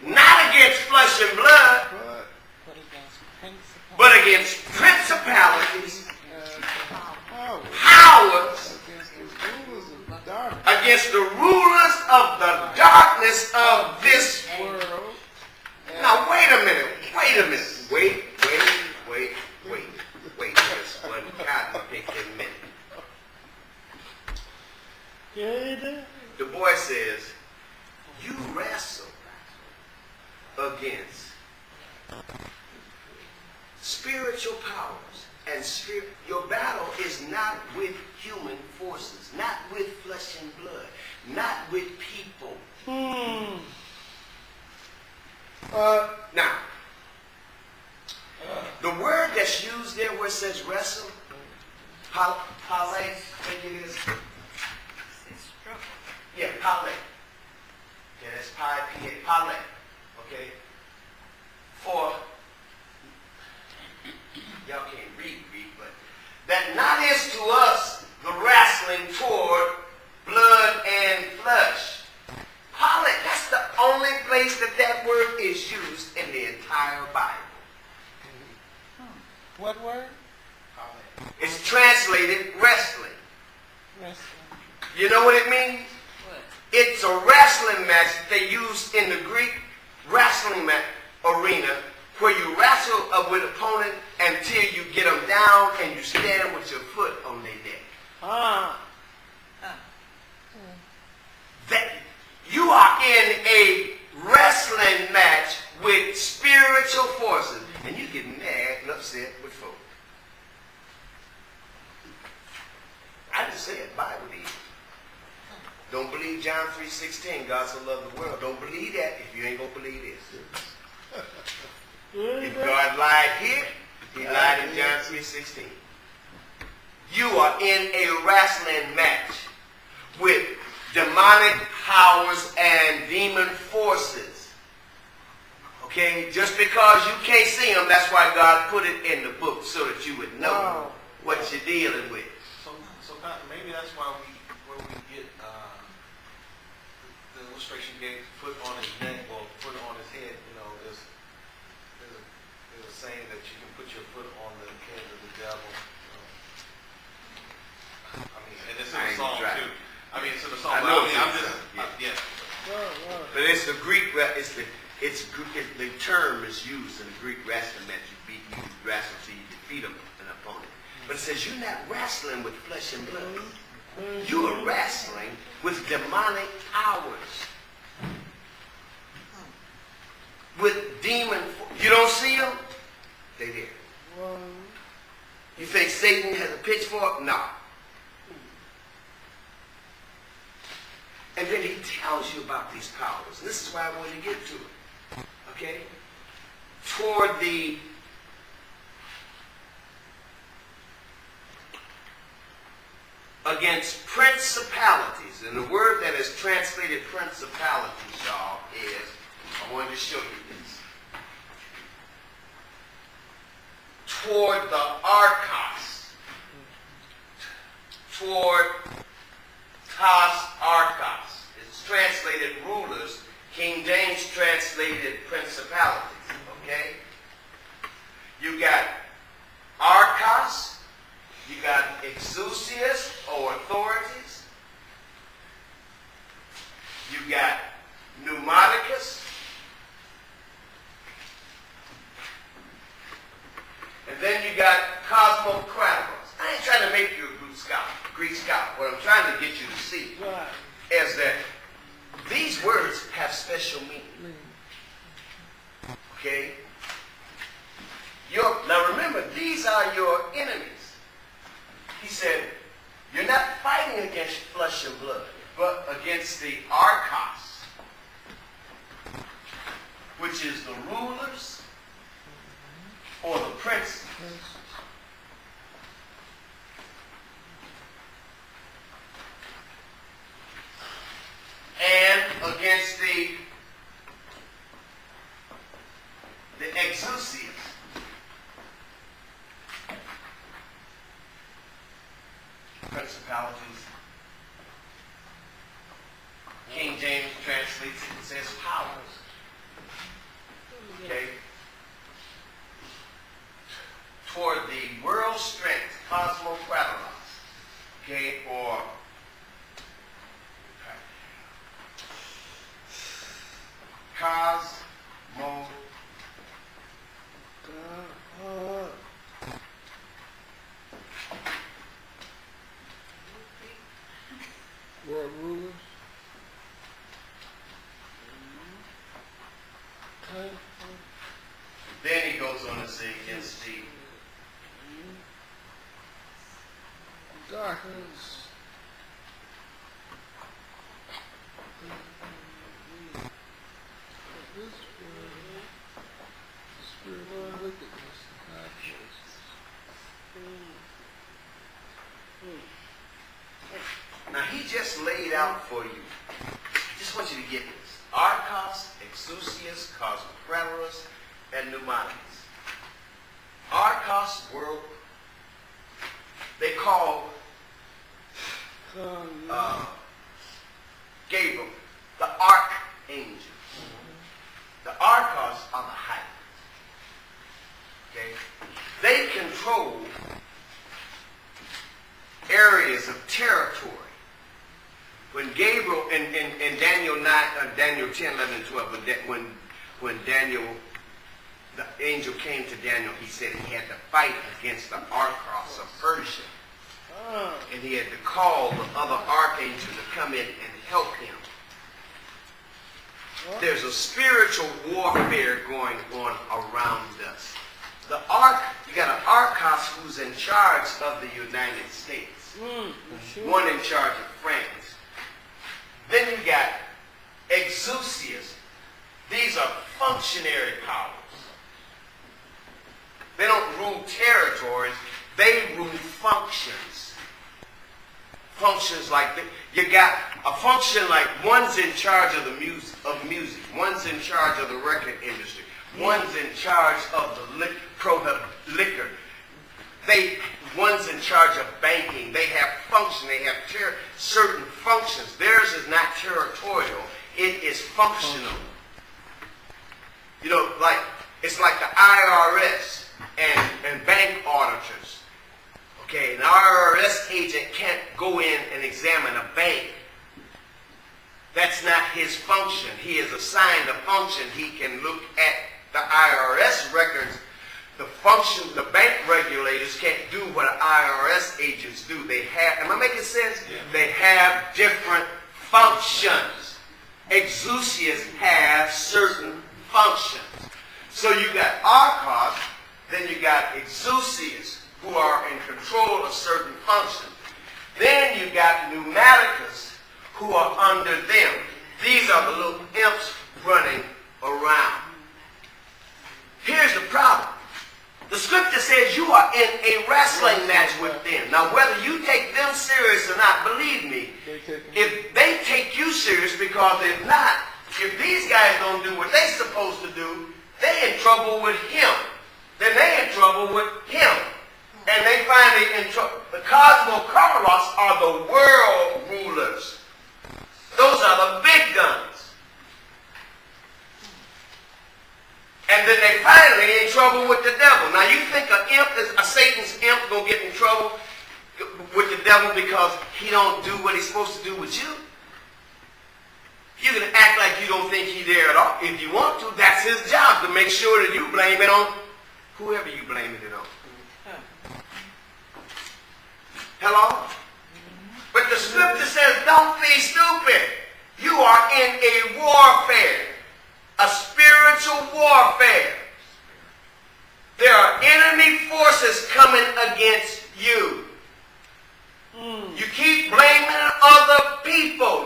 Not against flesh and blood, but against principalities, powers, against the rulers of the darkness of this world. Now, wait a minute. Wait. Just one cotton picking minute. The boy says, you wrestle against spiritual powers, and your battle is not with human forces, not with flesh and blood, not with people. Now, the word that's used there where it says wrestle, pale, I think it is. Yeah, pale. Yeah, that's pale. Okay? For, y'all can't read Greek, but that not is to us the wrestling toward blood and flesh. Pale, that's the only place that word is used in the entire Bible. What word? It's translated wrestling. You know what it means? What? It's a wrestling match that they use in the Greek wrestling arena where you wrestle with opponent until you get them down and you stand with your foot on their neck. That you are in a wrestling match with spiritual forces, and you get mad and upset with folk. I just say it, Bible is. Don't believe John 3:16, God so loved the world. Don't believe that if you ain't going to believe this. If God lied here, he lied in John 3:16. You are in a wrestling match with demonic powers and demon forces. Okay? Just because you can't see them, that's why God put it in the book so that you would know what you're dealing with. So maybe that's why when we get the illustration gave foot on his neck or foot on his head, you know, there's a saying that you can put your foot on the head of the devil. I mean, and it's in the song too. I mean, it's in the song. But it's the Greek. The term is used in the Greek wrestling match. You wrestle so you defeat an opponent. But it says you're not wrestling with flesh and blood. You are wrestling with demonic powers. With demon. You don't see them? They're there. You think Satan has a pitchfork? No. And then he tells you about these powers. And this is why I want to get to it. Okay? Toward the against principalities. And the word that is translated principalities, y'all, is, I wanted to show you this. Toward the archos. Toward archos. It's translated rulers. King James translated principalities. Okay? You got archos. You got exousias or authorities. You got pneumaticus. And then you got cosmocraticos. I ain't trying to make you a Greek scholar. What I'm trying to get you to see is that these words have special meaning. Okay? Now remember, these are your enemies. He said, you're not fighting against flesh and blood, but against the archos, which is the rulers or the princes. And against the exousias. Principalities. King James translates it and says powers. Okay? Toward the world strength, cosmokratos. Okay? Or cosmo. World rulers. Then he goes on to say against the darkness. This world, the spirit of wickedness in high places. Now he just laid out for you. I just want you to get this. Archos, Exousias, Cosmokratos, and Pneumatics. Archos, world, they call Gabriel the archangel. The Archos are the height. Okay? They control areas of territory. When Gabriel in Daniel 9, Daniel 10, 11, and 12, when Daniel, the angel came to Daniel, he said he had to fight against the Archos of Persia. And he had to call the other archangel to come in and help him. There's a spiritual warfare going on around us. You got an Archos who's in charge of the United States. One in charge of France. Then you got Exousias. These are functionary powers. They don't rule territories. They rule functions. Functions like you got a function like one's in charge of the music. One's in charge of the record industry. One's in charge of the liquor. One's in charge of banking. They have function. They have certain functions. Theirs is not territorial. It is functional. You know, it's like the IRS and bank auditors. Okay, an IRS agent can't go in and examine a bank. That's not his function. He is assigned a function. He can look at the IRS records. The bank regulators can't do what IRS agents do. They have, am I making sense? Yeah. They have different functions. Exousias have certain functions. So you got Archos, then you got Exousias, who are in control of certain functions. Then you got Pneumaticus, who are under them. These are the little imps running around. Here's the problem. The scripture says you are in a wrestling match with them. Now, whether you take them serious or not, believe me, if they take you serious, because if not, if these guys don't do what they're supposed to do, they're in trouble with him. Then they're in trouble with him. And they finally in trouble. The cosmokratos are the world rulers. Those are the big guns. And then they finally in trouble with the devil. Now you think a Satan's imp gonna get in trouble with the devil because he don't do what he's supposed to do with you? You can act like you don't think he's there at all. If you want to, that's his job, to make sure that you blame it on whoever you blame it on. Hello? But the scripture says, don't be stupid. You are in a warfare. A spiritual warfare. There are enemy forces coming against you. You keep blaming other people.